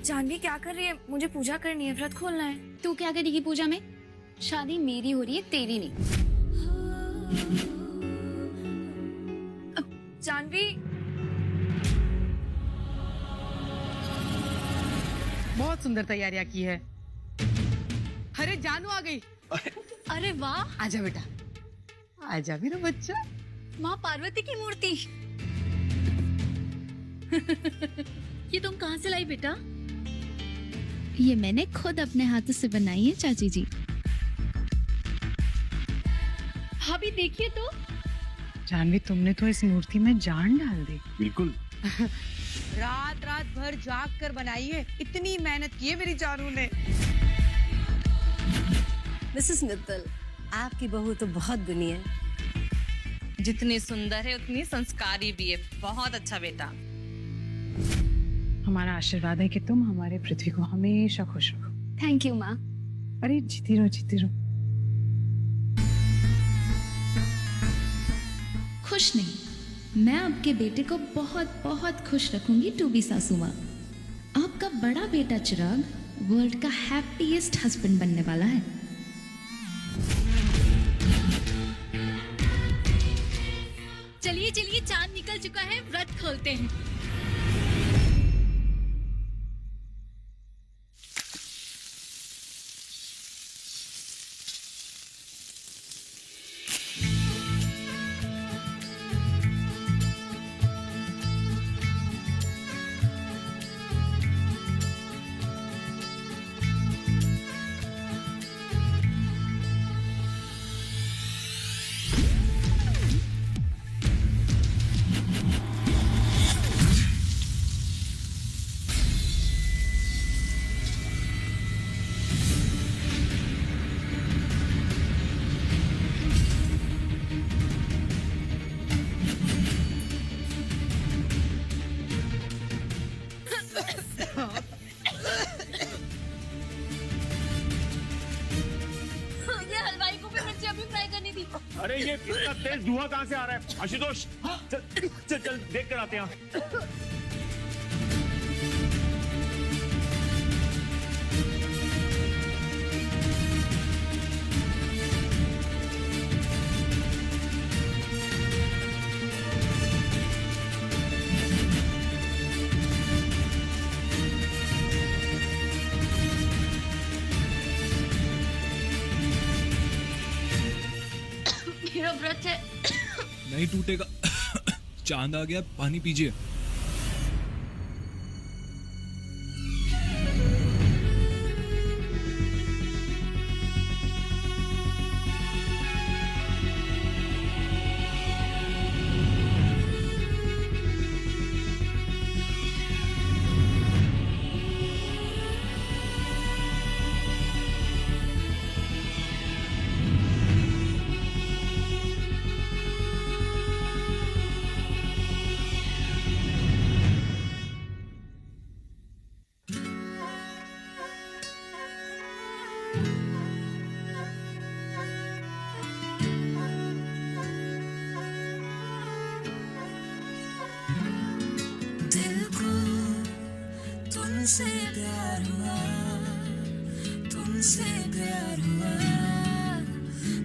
जानवी क्या कर रही है? मुझे पूजा करनी है, व्रत खोलना है। तू क्या करेगी पूजा में? शादी मेरी हो रही है, तेरी नहीं। जानवी, बहुत सुंदर तैयारियां की है। अरे जानू आ गई। अरे वाह, आजा बेटा, आजा मेरा बच्चा। माँ पार्वती की मूर्ति। ये तुम कहाँ से लाई बेटा? ये मैंने खुद अपने हाथों से बनाई है चाची जी। भाभी देखिए तो। जानवी, तुमने तो इस मूर्ति में जान डाल दी। बिल्कुल। रात रात भर जाग कर बनाई है, इतनी मेहनत की है मेरी जानू ने। मिसेस मित्तल, आपकी बहू तो बहुत गुनी है। जितनी सुंदर है उतनी संस्कारी भी है। बहुत अच्छा बेटा। हमारा आशीर्वाद है कि तुम हमारे पृथ्वी को हमेशा खुश रखो। थैंक यू माँ। अरे जीती रहो, जीती रहो। खुश नहीं, मैं आपके बेटे को बहुत बहुत खुश रखूंगी टू बी सासू माँ। आपका बड़ा बेटा चिराग वर्ल्ड का हैप्पीएस्ट हस्बैंड बनने वाला है। चलिए चलिए, चांद निकल चुका है, व्रत खोलते हैं। अरे ये इतना तेज धुआं कहाँ से आ रहा है? आशुतोष, चल चल चल देख कर आते हैं। मेरा व्रत है। नहीं टूटेगा। चांद आ गया, पानी पीजिए। दिल को तुमसे प्यार हुआ, तुमसे प्यार हुआ,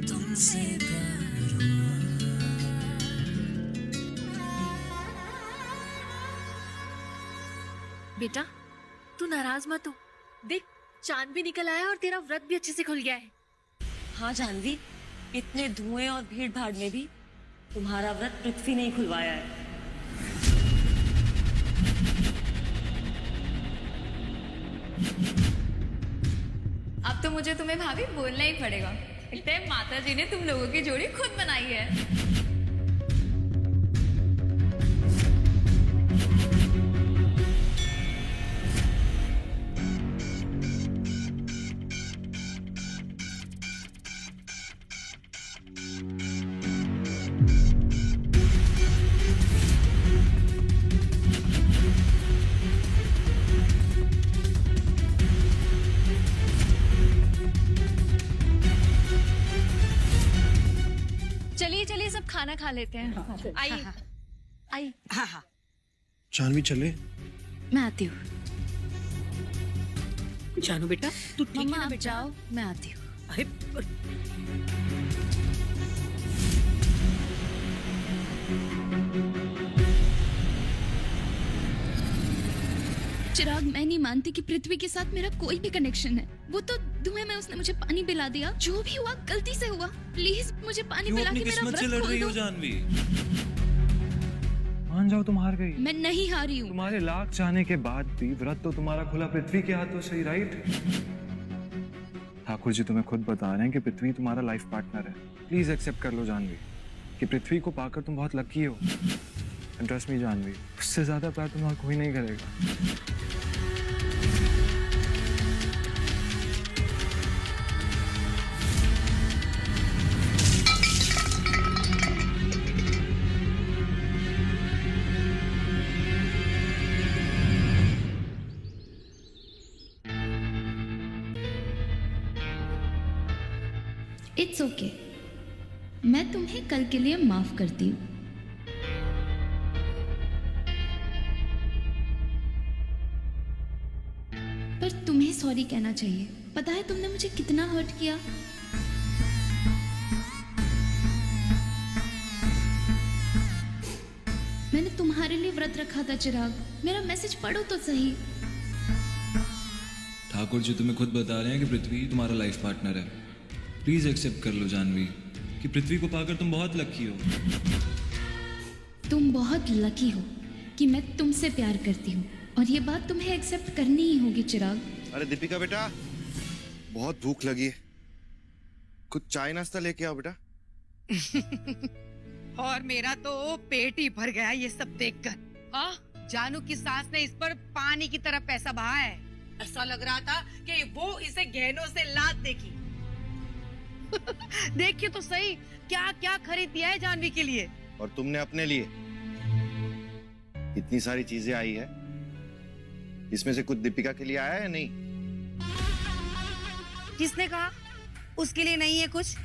तुमसे प्यार हुआ। बेटा तू नाराज मत हो। देख, चांद भी निकल आया और तेरा व्रत भी अच्छे से खुल गया है। हाँ जानवी, इतने धुएं और भीड़ भाड़ में भी तुम्हारा व्रत पृथ्वी ने ही खुलवाया है। अब तो मुझे तुम्हें भाभी बोलना ही पड़ेगा। लगता है माता जी ने तुम लोगों की जोड़ी खुद बनाई है। चलिए चलिए, सब खाना खा लेते हैं। आइए आइए। हाँ हाँ। जानवी चले। मैं आती हूँ। जानू बेटा तू ठीक है मम्मा ना आप बेटा? जाओ, मैं आती हूँ। अरे चिराग, मैं नहीं मानती कि पृथ्वी के साथ मेरा कोई भी कनेक्शन है। वो तो धुएं में उसने मुझे पानी पिला दिया। जो भी हुआ गलती से हुआ। प्लीज मुझे पानी क्यों पिला अपनी के मेरा किस्मत से व्रत लड़ खोल रही हो दो। जानवी? मान जाओ तुम हार गई। मैं नहीं हारी हूँ। तुम्हारे लाख चाहने के बाद भी व्रत तो तुम्हारा खुला पृथ्वी के हाथों से ही, राइट? ठाकुर जी तुम्हें खुद बता रहे हैं कि पृथ्वी तुम्हारा लाइफ पार्टनर है। प्लीज एक्सेप्ट कर लो जानवी कि पृथ्वी को पाकर तुम बहुत लकी हो। ट्रस्ट मी जानवी, उससे ज्यादा प्यार तुम्हारा कोई नहीं करेगा। इट्स ओके, मैं तुम्हें कल के लिए माफ करती हूँ। पर तुम्हें सॉरी कहना चाहिए। पता है तुमने मुझे कितना हर्ट किया। मैंने तुम्हारे लिए व्रत रखा था चिराग। मेरा मैसेज पढ़ो तो सही। ठाकुर जी तुम्हें खुद बता रहे हैं कि पृथ्वी तुम्हारा लाइफ पार्टनर है। प्लीज एक्सेप्ट कर लो जानवी कि पृथ्वी को पाकर तुम बहुत लकी हो। तुम बहुत लकी हो कि मैं तुमसे प्यार करती हूँ, और ये बात तुम्हें एक्सेप्ट करनी ही होगी चिराग। अरे दीपिका बेटा, बहुत भूख लगी है, कुछ चाय नाश्ता लेके आओ बेटा। और मेरा तो पेट ही भर गया ये सब देखकर। हाँ, जानू की सास ने इस पर पानी की तरह पैसा बहाया है। ऐसा लग रहा था कि वो इसे गहनों से लाद देगी। देखिए तो सही क्या क्या खरीद दिया है जानवी के लिए। और तुमने अपने लिए इतनी सारी चीजें आई है, इसमें से कुछ दीपिका के लिए आया है या नहीं? किसने कहा उसके लिए नहीं है कुछ?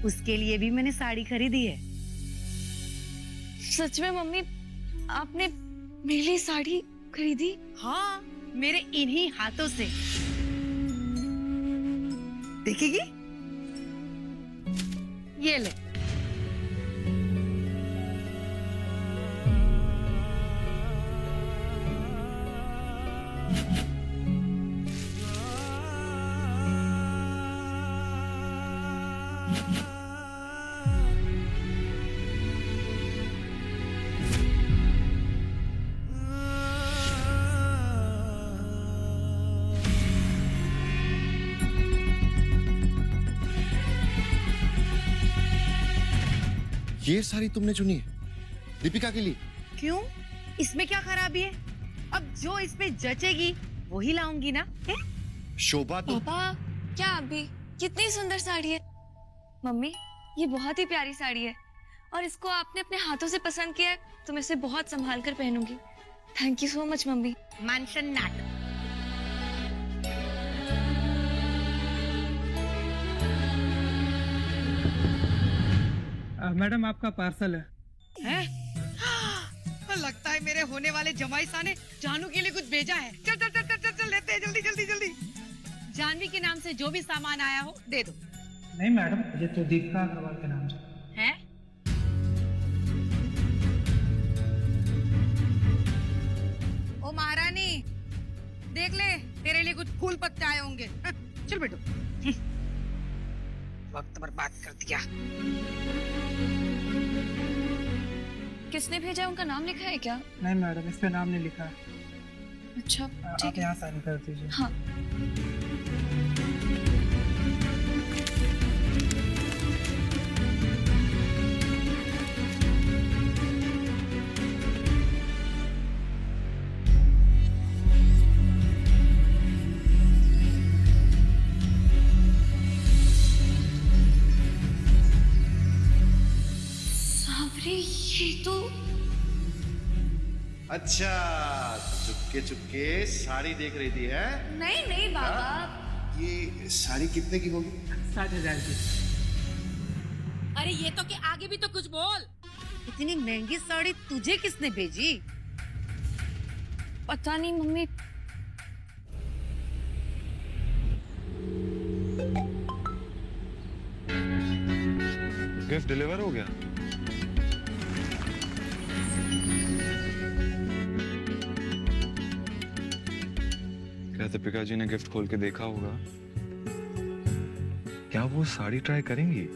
उसके लिए भी मैंने साड़ी खरीदी है। सच में मम्मी, आपने मेरे लिए साड़ी खरीदी? हाँ, मेरे इन्हीं हाथों से। देखेगी? ये ले। ये साड़ी तुमने चुनी है दीपिका के लिए? क्यों? इसमें क्या खराबी है? अब जो इसमें जचेगी वही लाऊंगी ना। शोभा तो पापा, क्या अभी? कितनी सुंदर साड़ी है मम्मी, ये बहुत ही प्यारी साड़ी है, और इसको आपने अपने हाथों से पसंद किया है, तो मैं इसे बहुत संभाल कर पहनूंगी। Thank you so much mummy. Mention not. Madam आपका पार्सल है। लगता है मेरे होने वाले जमाई साने जानू के लिए कुछ भेजा है। चल चल चल चल चल, चल लेते हैं, जल्दी जल्दी जल्दी। जानवी के नाम से जो भी सामान आया हो दे दो। नहीं मैडम, ये तो दीपिका अग्रवाल के नाम से है। ओ महारानी, देख ले तेरे लिए कुछ फूल पत्ते आए होंगे। चल बेटो। वक्त बर्बाद कर दिया। किसने भेजा है? उनका नाम लिखा है क्या? नहीं मैडम, इस पे नाम नहीं लिखा है। अच्छा आप ठीक है। यहाँ साइन कर दीजिए। हाँ। सावरी, ये तो अच्छा, चुपके चुपके साड़ी देख रही थी है? नहीं नहीं बाबा। ये साड़ी कितने की होगी? 7,000 की। अरे ये तो कि आगे भी तो कुछ बोल। इतनी महंगी साड़ी तुझे किसने भेजी? पता नहीं मम्मी, गिफ्ट डिलीवर हो गया? क्या दीपिका जी ने गिफ्ट खोल के देखा होगा? क्या वो साड़ी ट्राई करेंगी?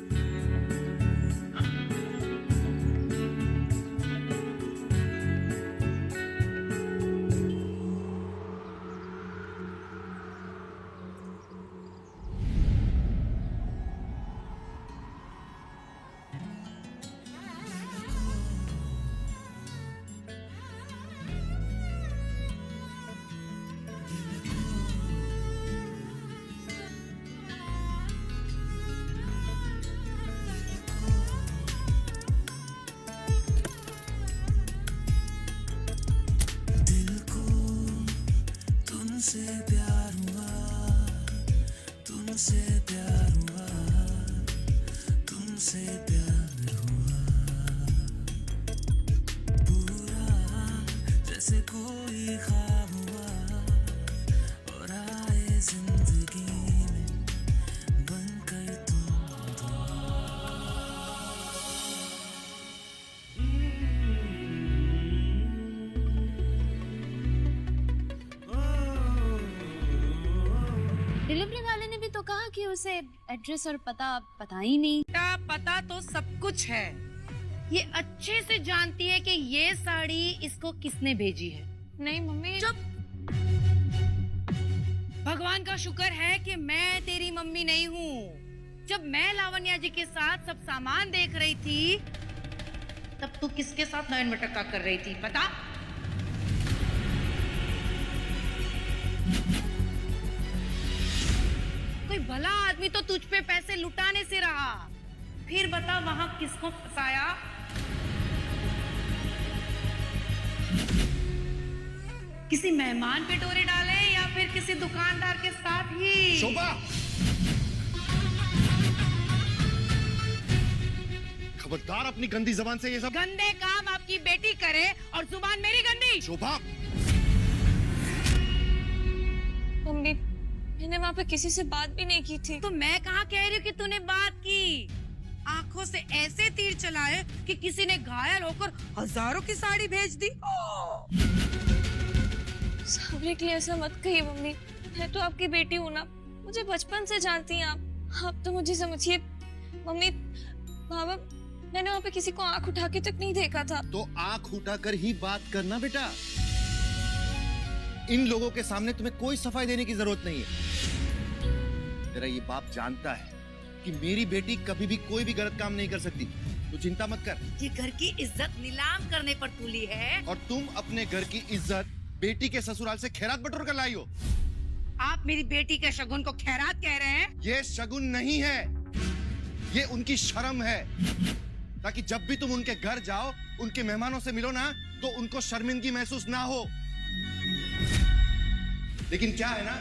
तुमसे प्यार हुआ, तुमसे प्यार हुआ, तुमसे प्यार हुआ, पूरा जैसे कोई ख्वाब हुआ और आए जिंदगी में बनकर तुम डिलीवरी वाले ने भी तो कहा कि उसे एड्रेस और पता ही नहीं। पता तो सब कुछ है। ये अच्छे से जानती है कि ये साड़ी इसको किसने भेजी है। नहीं मम्मी। चुप। भगवान का शुक्र है कि मैं तेरी मम्मी नहीं हूँ। जब मैं लावण्या जी के साथ सब सामान देख रही थी तब तू किसके साथ नयन मटक्का कर रही थी पता? कोई भला आदमी तो तुझ पे पैसे लुटाने से रहा। फिर बता वहां किसको फंसाया? किसी मेहमान पे डोरे डाले या फिर किसी दुकानदार के साथ ही? शोभा, खबरदार अपनी गंदी जबान से ये सब। गंदे काम आपकी बेटी करे और जुबान मेरी गंदी। शोभा, मम्मी मैंने वहाँ पे किसी से बात भी नहीं की थी। तो मैं कहाँ कह रही हूँ कि तूने बात की। आंखों से ऐसे तीर चलाए कि किसी ने घायल होकर हजारों की साड़ी भेज दी। सावरे के लिए ऐसा मत कहिए मम्मी। मैं तो आपकी बेटी हूँ ना, मुझे बचपन से जानती हैं आप तो मुझे समझिए। मम्मी बाबा मैंने वहाँ पे किसी को आंख उठा के तक नहीं देखा था। तो आंख उठाकर ही बात करना बेटा। इन लोगों के सामने तुम्हें कोई सफाई देने की जरूरत नहीं है। तेरा ये बाप जानता है कि मेरी बेटी कभी भी कोई भी गलत काम नहीं कर सकती। तू चिंता मत कर। ये घर की इज्जत नीलाम करने पर तुली है और तुम अपने घर की इज्जत बेटी के ससुराल से खैरात बटोर कर लाई हो। आप मेरी बेटी के शगुन को खैरात कह रहे हैं? ये शगुन नहीं है, ये उनकी शर्म है, ताकि जब भी तुम उनके घर जाओ, उनके मेहमानों से मिलो ना, तो उनको शर्मिंदगी महसूस ना हो। लेकिन क्या है ना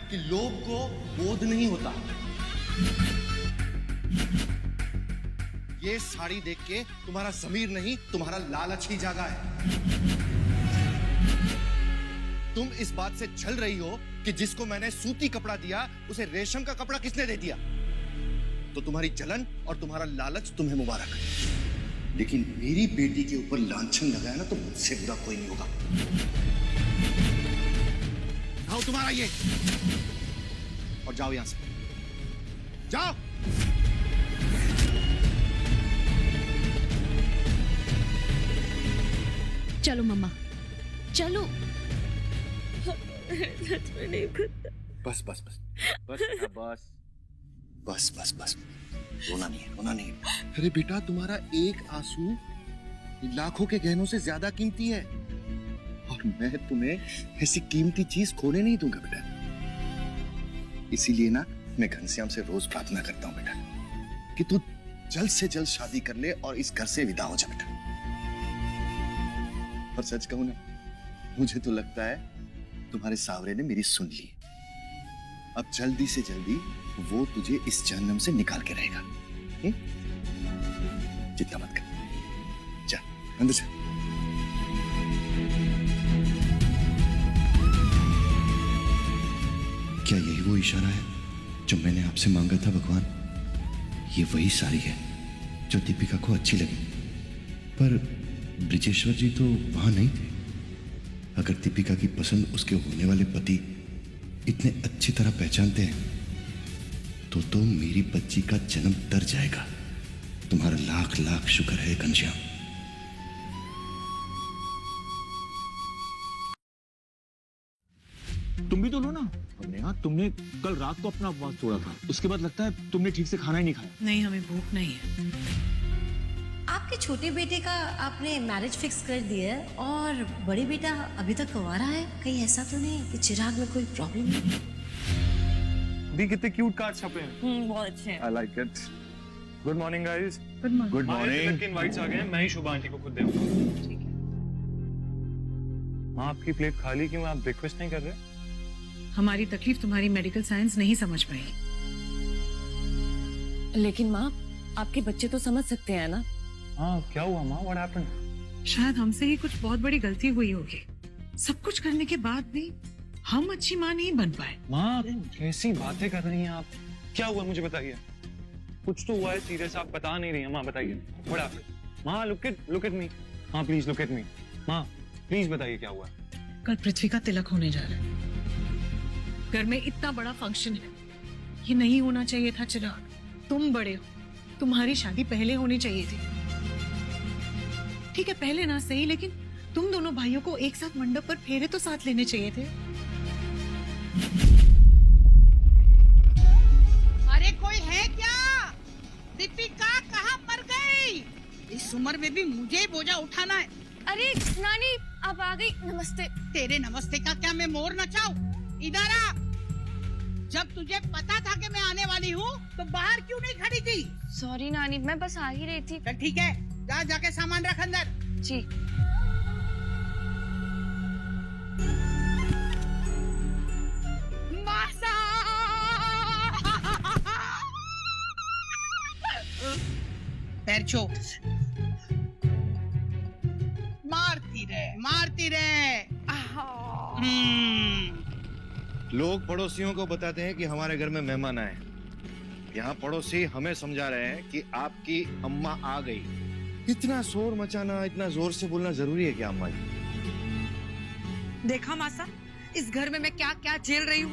कि लोग को बोध नहीं होता। ये साड़ी देख के तुम्हारा ज़मीर नहीं, तुम्हारा लालच ही जागा है। तुम इस बात से छल रही हो कि जिसको मैंने सूती कपड़ा दिया उसे रेशम का कपड़ा किसने दे दिया। तो तुम्हारी जलन और तुम्हारा लालच तुम्हें मुबारक है। लेकिन मेरी बेटी के ऊपर लांछन लगाया ना तो मुझसे बुरा कोई नहीं होगा। आओ तुम्हारा ये, और जाओ यहां से, जाओ। चलो मम्मा चलो। बस बस बस बस बस बस बस बस रोना नहीं है, रोना नहीं है। अरे बेटा तुम्हारा एक आंसू लाखों के गहनों से ज्यादा कीमती है, और मैं तुम्हें ऐसी कीमती चीज खोने नहीं दूंगा बेटा। इसीलिए ना मैं घनश्याम से रोज प्रार्थना करता हूँ बेटा कि तू जल्द से जल्द शादी कर ले और इस घर से विदा हो जा बेटा। और सच कहूं ना, मुझे तो लगता है तुम्हारे सावरे ने मेरी सुन ली। अब जल्दी से जल्दी वो तुझे इस जहन्नम से निकाल के रहेगा। चिंता मत कर, जा अंदर जा। क्या यही वो इशारा है जो मैंने आपसे मांगा था भगवान? ये वही साड़ी है जो दीपिका को अच्छी लगी। पर ब्रिजेश्वर जी तो वहां नहीं थे। अगर दीपिका की पसंद उसके होने वाले पति इतने अच्छी तरह पहचानते हैं तो मेरी बच्ची का जन्म डर जाएगा। तुम्हारा लाख लाख शुक्र है घनश्याम। तुम भी तो लो ना। नेहा, तुमने कल रात को अपना उपवास तोड़ा था, उसके बाद लगता है तुमने ठीक से खाना ही नहीं खाया। नहीं, हमें भूख नहीं है। आपके छोटे बेटे का आपने मैरिज फिक्स कर दिया है और बड़े बेटा अभी तक कुंवारा है। कहीं ऐसा तो नहीं कि चिराग में कोई प्रॉब्लम है? दी कितने क्यूट कार्ड छपे हैं। बहुत अच्छे हैं। I like it. Good morning guys. Good morning. Good morning. के इनवाइट्स आ गए हैं, मैं ही शुभ आंटी को खुद दूंगा। ठीक है। माँ, आपकी प्लेट खाली क्यों? आप ब्रेकफास्ट नहीं कर रहे? हमारी तकलीफ तुम्हारी मेडिकल साइंस नहीं समझ पाई। लेकिन माँ, आपके बच्चे तो समझ सकते हैं ना? हाँ, क्या हुआ माँ? What happened? शायद हमसे ही कुछ बहुत बड़ी गलती हुई होगी। सब कुछ करने के बाद भी हम अच्छी माँ नहीं बन पाए। माँ, कैसी बातें कर रही हैं आप? क्या हुआ मुझे बताइए। कुछ तो हुआ है सीरियस, आप बता नहीं रही हैं। माँ बताइए। What happened? माँ, लुक एट मी। माँ प्लीज लुक एट मी। माँ प्लीज बताइए क्या हुआ। कल पृथ्वी का तिलक होने जा रहा है। घर में इतना बड़ा फंक्शन है, ये नहीं होना चाहिए था चिराग। तुम बड़े हो, तुम्हारी शादी पहले होनी चाहिए थी। ठीक है, पहले ना सही, लेकिन तुम दोनों भाइयों को एक साथ मंडप पर फेरे तो साथ लेने चाहिए थे। अरे कोई है क्या? दीपिका कहाँ मर गई? इस उम्र में भी मुझे ही बोझा उठाना है। अरे नानी, आप आ गई। नमस्ते। तेरे नमस्ते का क्या मैं मोर नचाऊं? इधर आ। जब तुझे पता था कि मैं आने वाली हूँ तो बाहर क्यों नहीं खड़ी थी? सॉरी नानी, मैं बस आ ही रही थी। चल ठीक है, जा जाके सामान रख अंदर। जी। मासा! पैर छो। मारती रहे। लोग पड़ोसियों को बताते हैं कि हमारे घर में मेहमान आए। यहाँ पड़ोसी हमें समझा रहे हैं कि आपकी अम्मा आ गई। इतना शोर मचाना, इतना जोर से बोलना जरूरी है क्या अम्मा जी? देखा मासा, इस घर में मैं क्या क्या झेल रही हूँ।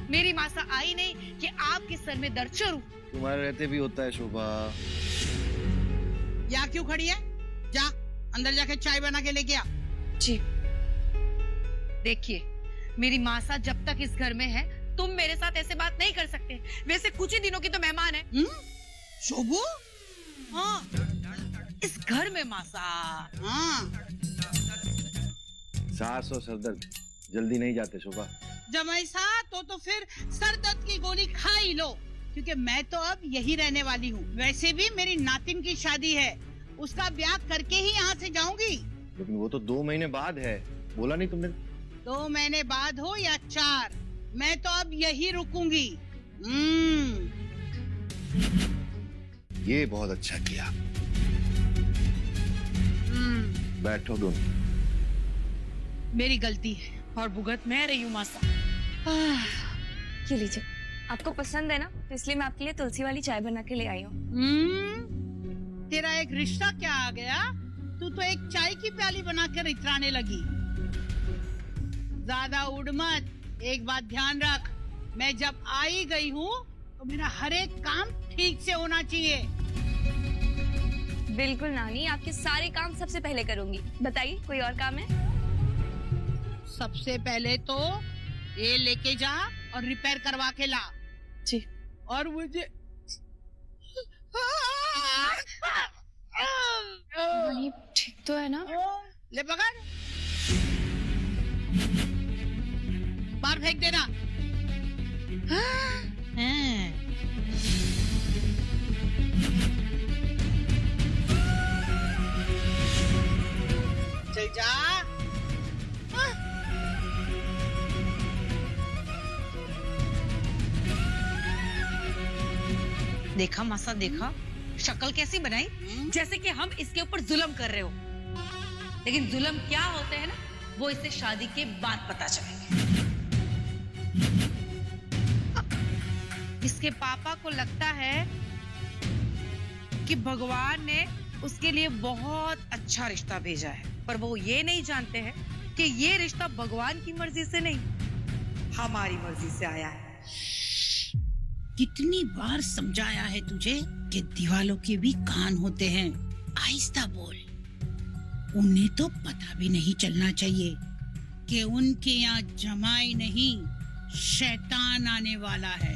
मेरी मासा आई नहीं कि आपके सर में दर्द शुरू। तुम्हारे रहते भी होता है शोभा। यहाँ क्यों खड़ी है? जा अंदर जाके चाय बना के लेके आ। जी। देखिए, मेरी मासा जब तक इस घर में है, तुम मेरे साथ ऐसे बात नहीं कर सकते। वैसे कुछ ही दिनों की तो मेहमान है। शोभू? हाँ, इस घर में मासा। हाँ। सांस और सरदर्द जल्दी नहीं जाते शोभा। जमाई साथ तो फिर सरदर्द की गोली खा ही लो, क्योंकि मैं तो अब यही रहने वाली हूँ। वैसे भी मेरी नातिन की शादी है, उसका ब्याह करके ही यहाँ से जाऊंगी। लेकिन वो तो 2 महीने बाद है, बोला नहीं तुमने? 2 महीने बाद हो या 4, मैं तो अब यही रुकूंगी। ये बहुत अच्छा किया। बैठो दोनों। मेरी गलती है और भुगत मैं रही हूँ मासा। ये लीजिए, आपको पसंद है ना, तो इसलिए मैं आपके लिए तुलसी वाली चाय बना के ले आई हूँ। तेरा एक रिश्ता क्या आ गया? तू तो एक चाय की प्याली बनाकर इतराने लगी। ज्यादा उड़ मत। एक बात ध्यान रख, मैं जब आई गई हूँ तो मेरा हर एक काम ठीक से होना चाहिए। बिल्कुल नानी, आपके सारे काम सबसे पहले करूंगी। बताइए, कोई और काम है? सबसे पहले तो ये लेके जा और रिपेयर करवा के ला। जी। और मुझे नानी ठीक तो है ना? ले पकड़, बाहर फेंक देना। चल जा। देखा मासा, देखा शक्ल कैसी बनाई, जैसे कि हम इसके ऊपर जुल्म कर रहे हो। लेकिन जुल्म क्या होते हैं ना, वो इसे शादी के बाद पता चलेगा। इसके पापा को लगता है कि भगवान ने उसके लिए बहुत अच्छा रिश्ता भेजा है, पर वो ये नहीं जानते हैं कि ये रिश्ता भगवान की मर्जी से नहीं, हमारी मर्जी से आया है। कितनी बार समझाया है तुझे कि दीवालों के भी कान होते हैं, आहिस्ता बोल। उन्हें तो पता भी नहीं चलना चाहिए कि उनके यहाँ जमाई नहीं शैतान आने वाला है।